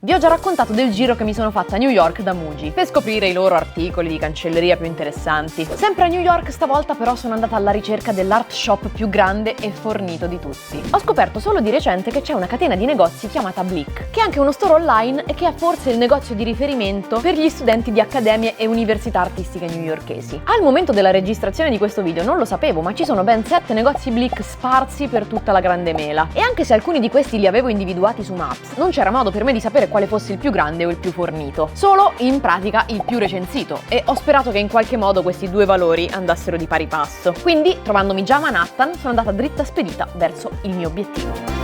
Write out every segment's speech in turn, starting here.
Vi ho già raccontato del giro che mi sono fatta a New York da Muji per scoprire i loro articoli di cancelleria più interessanti. Sempre a New York stavolta però sono andata alla ricerca dell'art shop più grande e fornito di tutti. Ho scoperto solo di recente che c'è una catena di negozi chiamata Blick, che è anche uno store online e che è forse il negozio di riferimento per gli studenti di accademie e università artistiche newyorkesi. Al momento della registrazione di questo video non lo sapevo, ma ci sono ben 7 negozi Blick sparsi per tutta la grande mela. E anche se alcuni di questi li avevo individuati su Maps, non c'era modo per me di sapere quale fosse il più grande o il più fornito, solo in pratica il più recensito, e ho sperato che in qualche modo questi due valori andassero di pari passo. Quindi, trovandomi già a Manhattan, sono andata dritta spedita verso il mio obiettivo.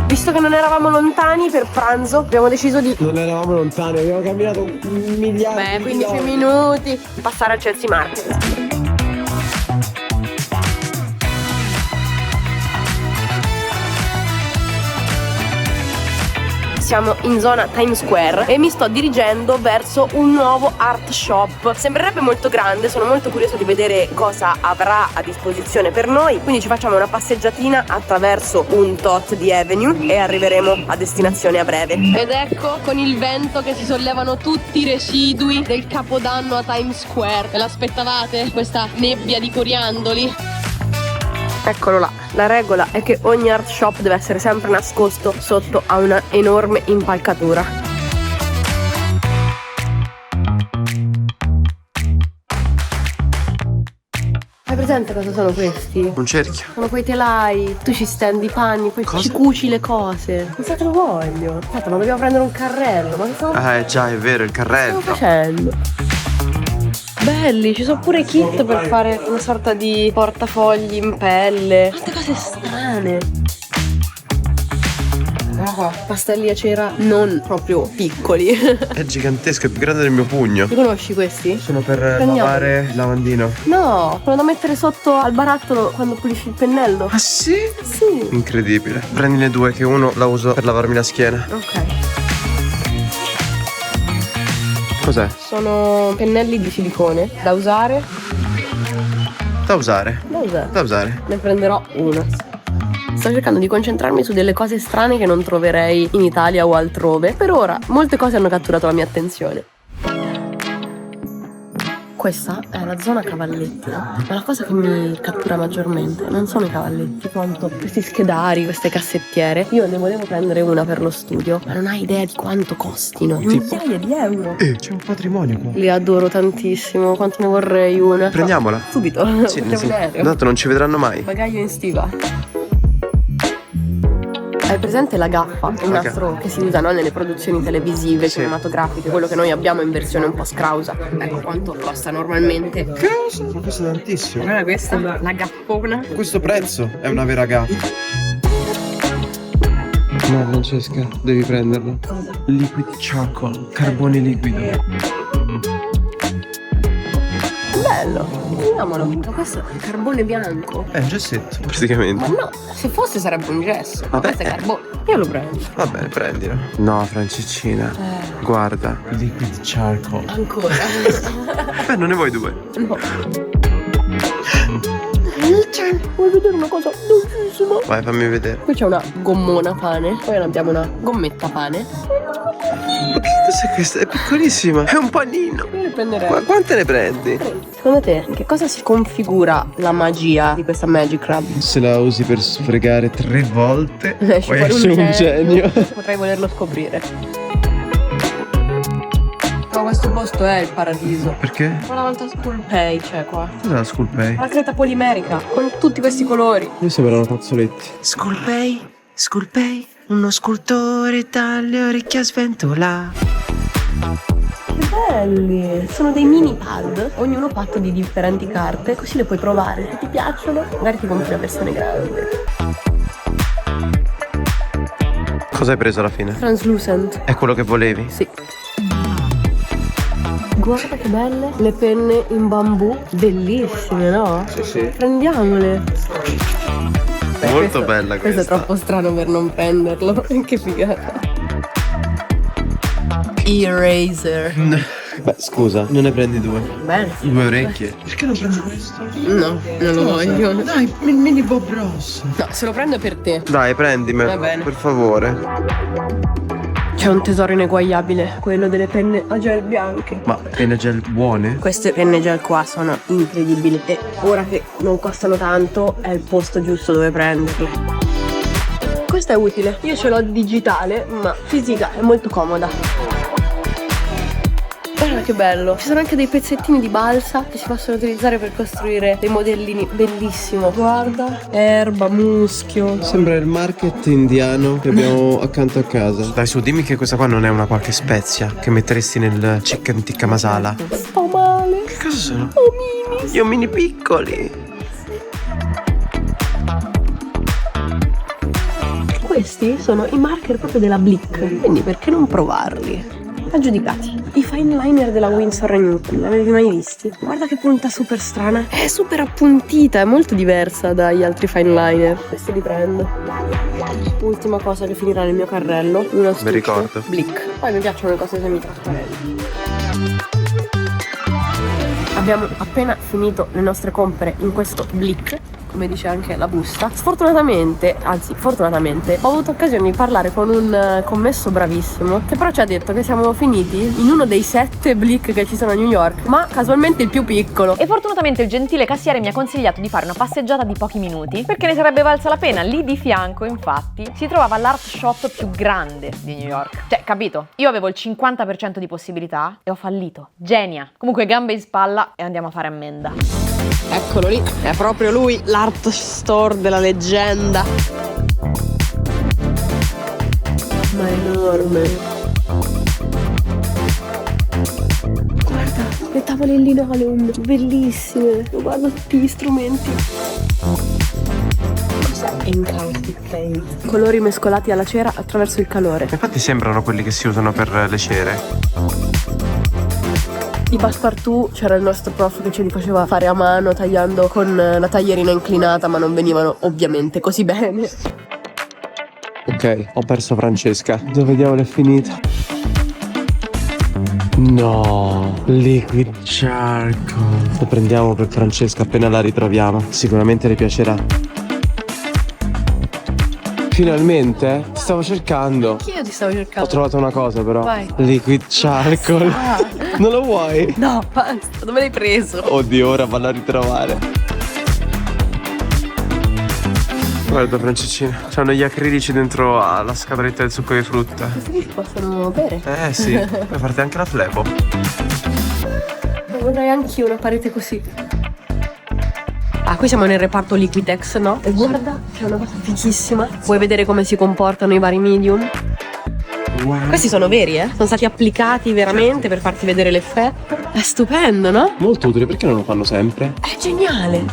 Visto che non eravamo lontani per pranzo, abbiamo deciso di... Non eravamo lontani, abbiamo camminato un miliardo di 15 chilometri. minuti di passare al Chelsea Market. Siamo in zona Times Square e mi sto dirigendo verso un nuovo art shop. Sembrerebbe molto grande, sono molto curiosa di vedere cosa avrà a disposizione per noi, quindi ci facciamo una passeggiatina attraverso un tot di avenue e arriveremo a destinazione a breve. Ed ecco, con il vento che si sollevano tutti i residui del Capodanno a Times Square. Ve l'aspettavate? Questa nebbia di coriandoli? Eccolo là. La regola è che ogni art shop deve essere sempre nascosto sotto a una enorme impalcatura. Hai presente cosa sono questi? Un cerchio. Sono quei telai, tu ci stendi i panni, poi ci cuci le cose. Cosa te lo voglio? Aspetta, ma dobbiamo prendere un carrello, ma che stiamo Già, è vero, il carrello. facendo? Belli, ci sono pure kit per fare una sorta di portafogli in pelle. Quante cose strane. Guarda qua, pastelli a cera non proprio piccoli. È gigantesco, è più grande del mio pugno. Li conosci questi? Sono per Prendiamo. lavare il lavandino. No, quello da mettere sotto al barattolo quando pulisci il pennello. Ah sì? Sì. Incredibile. Prendine due, che uno la uso per lavarmi la schiena. Ok. Cos'è? Sono pennelli di silicone da usare. Da usare. Da usare. Da usare. Ne prenderò uno. Sto cercando di concentrarmi su delle cose strane che non troverei in Italia o altrove. Per ora, molte cose hanno catturato la mia attenzione. Questa è la zona cavalletti, no? Ma la cosa che mi cattura maggiormente non sono i cavalletti, quanto questi schedari, queste cassettiere. Io ne volevo prendere una per lo studio, ma non hai idea di quanto costino. Migliaia di euro. C'è un patrimonio qua. Li adoro tantissimo, quanto ne vorrei una. Prendiamola. Subito. Sì, Facciamo un aereo. tanto non ci vedranno mai. Bagaglio in stiva. Hai presente la gaffa? Il nastro che si usa, no, nelle produzioni televisive, Sì. cinematografiche, quello che noi abbiamo in versione un po' scrausa. Ecco quanto costa normalmente. Cosa? Ma costa tantissimo. Guarda questa, la gaffona. Questo prezzo è una vera gaffa. No, Francesca, devi prenderlo. Liquid charcoal, carbone liquido. Bello, prendiamolo. Ma questo è carbone bianco. È un gessetto, praticamente. Ma no, se fosse sarebbe un gesso. Ma Vabbè. questo è carbone. Io lo prendo. Va bene, prendilo. No, Francescina, guarda. Liquid charcoal. Ancora. Beh, non ne vuoi due? No. Vuoi vedere una cosa dolcissima? Vai, fammi vedere. Qui c'è una gommona pane, poi abbiamo una gommetta pane. Ma che cos'è questa? È piccolissima. È un panino. Io le prenderei. Quante ne prendi? Secondo te, in che cosa si configura la magia di questa Magic Crab? Se la usi per sfregare 3 volte, Ci puoi vuole essere un genio. Potrei volerlo scoprire. Ma questo posto è il paradiso. Perché? Una volta School Pay c'è qua. Cos'è la School Pay? La creta polimerica con tutti questi colori. Io sembrano fazzoletti. School Pay, uno scultore dalle orecchie a sventola. Che belli! Sono dei mini pad, ognuno fatto di differenti carte, così le puoi provare. Se ti piacciono, magari ti compri una versione grande. Cosa hai preso alla fine? Translucent. È quello che volevi? Sì. Guarda che belle le penne in bambù, bellissime, no? Sì, sì. Prendiamole. Molto bella Questo è troppo strano per non prenderlo. Che figata. Eraser. Beh, scusa, non ne prendi due? Bene. 2 orecchie. Perché non prendi questo? No, non lo voglio. Dai, il mini Bob Ross. No, se lo prendo per te. Dai, prendimelo. Va bene. Per favore. C'è un tesoro ineguagliabile, quello delle penne a gel bianche. Ma penne gel buone? Queste penne gel qua sono incredibili e ora che non costano tanto è il posto giusto dove prenderle. Questa è utile, io ce l'ho digitale ma fisica è molto comoda. Guarda che bello, ci sono anche dei pezzettini di balsa che si possono utilizzare per costruire dei modellini, bellissimo. Guarda, erba, muschio. Sembra il market indiano che abbiamo accanto a casa. Dai su, dimmi che questa qua non è una qualche spezia che metteresti nel chicken tikka masala. Sto male. Che cosa sono? Oh, Gli omini piccoli. Questi sono i marker proprio della Blick, quindi perché non provarli? Aggiudicati. I fine liner della Winsor & Newton, l'avete mai visti? Guarda che punta super strana. È super appuntita, è molto diversa dagli altri fine liner. Questi li prendo. Ultima cosa che finirà nel mio carrello, un astuccio ricordo. Blick. Poi mi piacciono le cose semi-trasparenti. Abbiamo appena finito le nostre compere in questo Blick, come dice anche la busta. Sfortunatamente, anzi fortunatamente, ho avuto occasione di parlare con un commesso bravissimo che però ci ha detto che siamo finiti in uno dei 7 Blick che ci sono a New York, ma casualmente il più piccolo. E fortunatamente il gentile cassiere mi ha consigliato di fare una passeggiata di pochi minuti perché ne sarebbe valsa la pena. Lì di fianco, infatti, si trovava l'art shop più grande di New York. Cioè, capito? Io avevo il 50% di possibilità e ho fallito. Genia. Comunque gambe in spalla e andiamo a fare ammenda. Eccolo lì, è proprio lui, l'art store della leggenda. Ma è enorme. Guarda, le tavole in linoleum, bellissime. Guarda tutti gli strumenti. Cos'è? Encaustic paint. Colori mescolati alla cera attraverso il calore. Infatti sembrano quelli che si usano per le cere. I passepartout c'era il nostro prof che ce li faceva fare a mano tagliando con la taglierina inclinata, ma non venivano ovviamente così bene. Ok, ho perso Francesca. Dove diavolo è finita? No, liquid charcoal. Lo prendiamo per Francesca appena la ritroviamo. Sicuramente le piacerà. Finalmente? Ti stavo cercando. Chi io ti stavo cercando? Ho trovato una cosa però. Vai. Liquid charcoal. Non lo vuoi? No, basta, dove l'hai preso? Oddio, ora vanno a ritrovare. Guarda Francescina, c'hanno gli acrilici dentro alla scatoletta del succo di frutta. Questi qui si possono bere. Eh sì, puoi farti anche la flebo. Vorrei anch'io una parete così. Ah, qui siamo nel reparto Liquitex, no? E guarda, c'è una cosa fighissima. Vuoi vedere come si comportano i vari medium? Wow. Questi sono veri, Sono stati applicati veramente per farti vedere l'effetto. È stupendo, no? Molto utile, perché non lo fanno sempre? È geniale.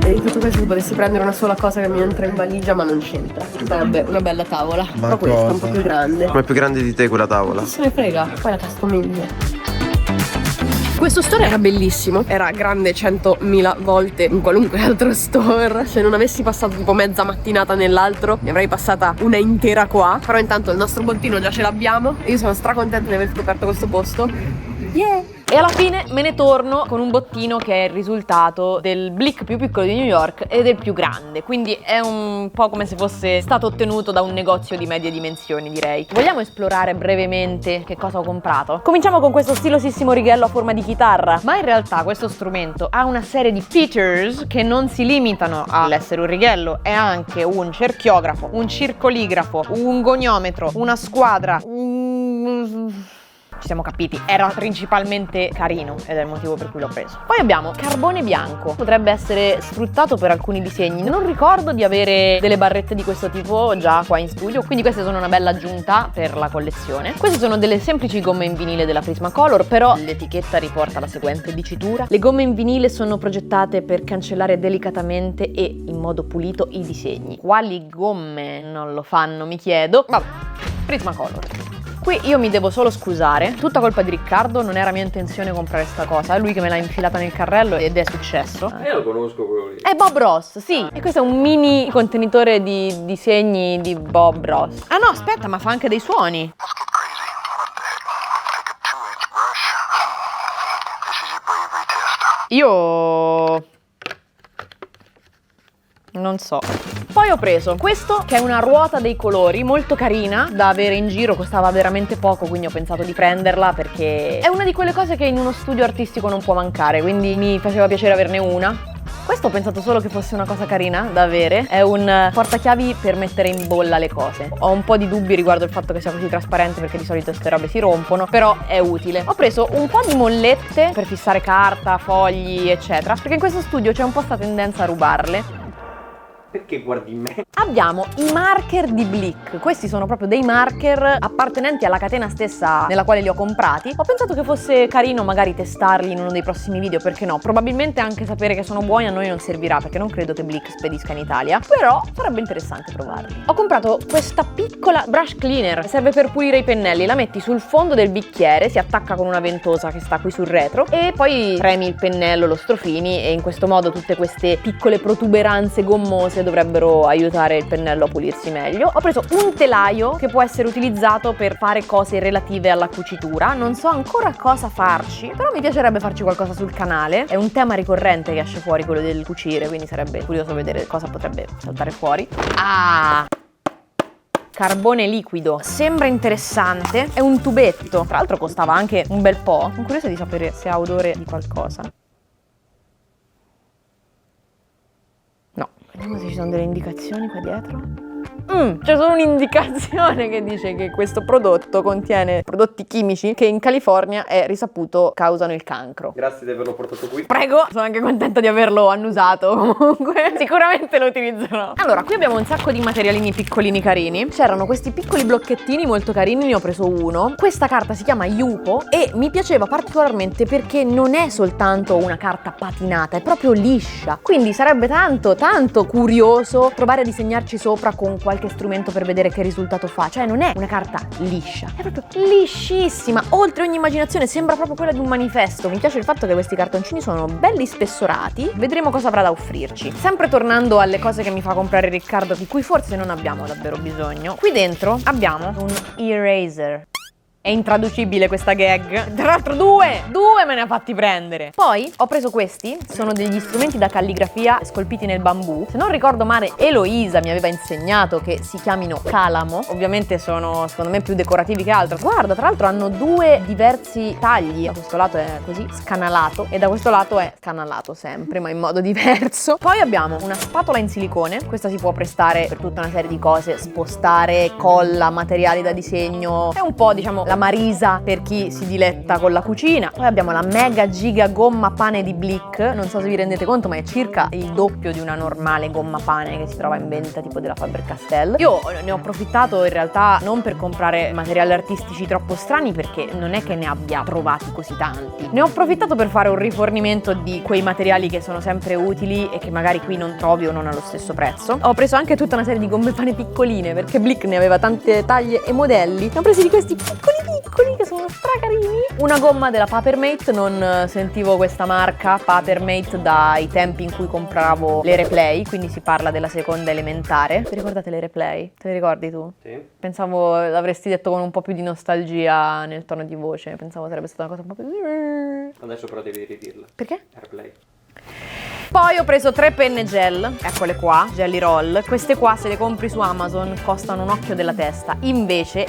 E di tutto questo potessi prendere una sola cosa che mi entra in valigia, ma non c'entra. Vabbè, una bella tavola. Ma però questa è un po' cosa? più grande. Ma è più grande di te quella tavola. Non se ne frega, poi la customizzo. Questo store era bellissimo, era grande 100.000 volte in qualunque altro store. Se non avessi passato tipo mezza mattinata nell'altro, ne avrei passata una intera qua. Però intanto il nostro bottino già ce l'abbiamo e io sono stracontenta di aver scoperto questo posto. Yeah! E alla fine me ne torno con un bottino che è il risultato del Blick più piccolo di New York e del più grande, quindi è un po' come se fosse stato ottenuto da un negozio di medie dimensioni, direi. Vogliamo esplorare brevemente che cosa ho comprato? Cominciamo con questo stilosissimo righello a forma di chitarra, ma in realtà questo strumento ha una serie di features che non si limitano all'essere un righello, è anche un cerchiografo, un circoligrafo, un goniometro, una squadra, Ci siamo capiti, era principalmente carino ed è il motivo per cui l'ho preso. Poi abbiamo carbone bianco, potrebbe essere sfruttato per alcuni disegni. Non ricordo di avere delle barrette di questo tipo già qua in studio, quindi queste sono una bella aggiunta per la collezione. Queste sono delle semplici gomme in vinile della Prismacolor, però l'etichetta riporta la seguente dicitura: le gomme in vinile sono progettate per cancellare delicatamente e in modo pulito i disegni. Quali gomme non lo fanno, mi chiedo? Vabbè, Prismacolor. Qui io mi devo solo scusare, tutta colpa di Riccardo, non era mia intenzione comprare sta cosa, è lui che me l'ha infilata nel carrello ed è successo. Io lo conosco quello lì. È Bob Ross, sì. E questo è un mini contenitore di disegni di Bob Ross. Ah no, aspetta, ma fa anche dei suoni. Io non so. Poi ho preso questo che è una ruota dei colori molto carina da avere in giro, costava veramente poco, quindi ho pensato di prenderla perché è una di quelle cose che in uno studio artistico non può mancare, quindi mi faceva piacere averne una. Questo ho pensato solo che fosse una cosa carina da avere, è un portachiavi per mettere in bolla le cose. Ho un po' di dubbi riguardo il fatto che sia così trasparente perché di solito queste robe si rompono, però è utile. Ho preso un po' di mollette per fissare carta, fogli, eccetera, perché in questo studio c'è un po' sta tendenza a rubarle. Perché guardi me? Abbiamo i marker di Blick. Questi sono proprio dei marker appartenenti alla catena stessa nella quale li ho comprati. Ho pensato che fosse carino magari testarli in uno dei prossimi video, perché no? Probabilmente anche sapere che sono buoni a noi non servirà, perché non credo che Blick spedisca in Italia, però sarebbe interessante provarli. Ho comprato questa piccola brush cleaner, serve per pulire i pennelli, la metti sul fondo del bicchiere, si attacca con una ventosa che sta qui sul retro e poi premi il pennello, lo strofini e in questo modo tutte queste piccole protuberanze gommose dovrebbero aiutare il pennello a pulirsi meglio. Ho preso un telaio che può essere utilizzato per fare cose relative alla cucitura, non so ancora cosa farci, però mi piacerebbe farci qualcosa sul canale, è un tema ricorrente che esce fuori, quello del cucire, quindi sarebbe curioso vedere cosa potrebbe saltare fuori. Ah! Carbone liquido, sembra interessante, è un tubetto, tra l'altro costava anche un bel po', sono curiosa di sapere se ha odore di qualcosa. No, vediamo se ci sono delle indicazioni qua dietro. C'è solo un'indicazione che dice che questo prodotto contiene prodotti chimici che in California è risaputo causano il cancro. Grazie di averlo portato qui. Prego, sono anche contenta di averlo annusato comunque. Sicuramente lo utilizzerò. Allora, qui abbiamo un sacco di materialini piccolini carini. C'erano questi piccoli blocchettini molto carini, ne ho preso uno. Questa carta si chiama Yupo e mi piaceva particolarmente perché non è soltanto una carta patinata, è proprio liscia. Quindi sarebbe tanto curioso provare a disegnarci sopra con qualche strumento per vedere che risultato fa. Cioè non è una carta liscia, è proprio liscissima, oltre ogni immaginazione, sembra proprio quella di un manifesto. Mi piace il fatto che questi cartoncini sono belli spessorati, vedremo cosa avrà da offrirci. Sempre tornando alle cose che mi fa comprare Riccardo, di cui forse non abbiamo davvero bisogno, qui dentro abbiamo un eraser. È intraducibile questa gag. Tra l'altro due me ne ha fatti prendere. Poi ho preso questi, sono degli strumenti da calligrafia scolpiti nel bambù. Se non ricordo male, Eloisa mi aveva insegnato che si chiamino calamo. Ovviamente sono secondo me più decorativi che altro. Guarda, tra l'altro hanno due diversi tagli. Da questo lato è così scanalato e da questo lato è scanalato sempre, ma in modo diverso. Poi abbiamo una spatola in silicone. Questa si può prestare per tutta una serie di cose, spostare, colla, materiali da disegno. È un po', diciamo, la Marisa per chi si diletta con la cucina. Poi abbiamo la mega giga gomma pane di Blick, non so se vi rendete conto ma è circa il doppio di una normale gomma pane che si trova in vendita tipo della Faber-Castell. Io ne ho approfittato in realtà non per comprare materiali artistici troppo strani, perché non è che ne abbia trovati così tanti. Ne ho approfittato per fare un rifornimento di quei materiali che sono sempre utili e che magari qui non trovi o non allo stesso prezzo. Ho preso anche tutta una serie di gomme pane piccoline perché Blick ne aveva tante taglie e modelli. Ne ho presi di questi piccoli che sono stracarini. Una gomma della Papermate, non sentivo questa marca Papermate dai tempi in cui compravo le Replay, quindi si parla della seconda elementare. Vi ricordate le Replay? Te le ricordi tu? Sì. Pensavo l'avresti detto con un po' più di nostalgia nel tono di voce, pensavo sarebbe stata una cosa un po' più... Adesso però devi ridirla. Perché? Airplay. Poi ho preso 3 penne gel, eccole qua, Jelly Roll. Queste qua se le compri su Amazon costano un occhio della testa. Invece,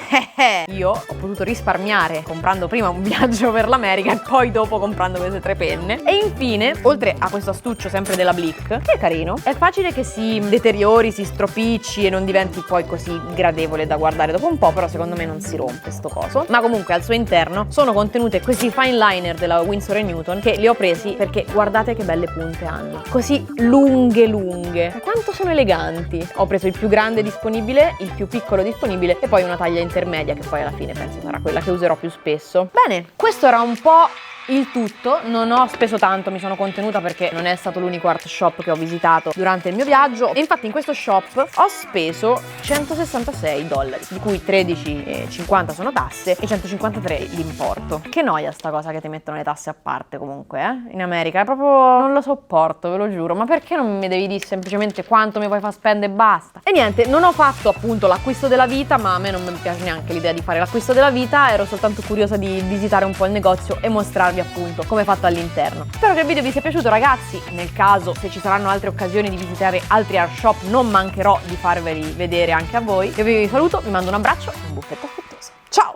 io ho potuto risparmiare comprando prima un viaggio per l'America e poi dopo comprando queste 3 penne. E infine, oltre a questo astuccio sempre della Blick, che è carino, è facile che si deteriori, si stropicci e non diventi poi così gradevole da guardare dopo un po', però secondo me non si rompe sto coso. Ma comunque al suo interno sono contenute questi fine liner della Winsor & Newton che li ho presi perché guardate che belle punte hanno. Così lunghe. Ma quanto sono eleganti. Ho preso il più grande disponibile, il più piccolo disponibile e poi una taglia intermedia che poi alla fine penso sarà quella che userò più spesso. Bene, questo era un po' il tutto. Non ho speso tanto, mi sono contenuta perché non è stato l'unico art shop che ho visitato durante il mio viaggio, e infatti in questo shop ho speso $166, di cui 13,50 sono tasse e 153 l'importo. Che noia sta cosa che ti mettono le tasse a parte comunque, in America, è proprio, non lo sopporto, ve lo giuro. Ma perché non mi devi dire semplicemente quanto mi vuoi far spendere e basta? E niente, non ho fatto appunto l'acquisto della vita, ma a me non mi piace neanche l'idea di fare l'acquisto della vita, ero soltanto curiosa di visitare un po' il negozio e mostrarvi appunto come è fatto all'interno. Spero che il video vi sia piaciuto, ragazzi. Nel caso, se ci saranno altre occasioni di visitare altri art shop, non mancherò di farveli vedere anche a voi. Io vi saluto, vi mando un abbraccio e un buffetto affettuoso. Ciao!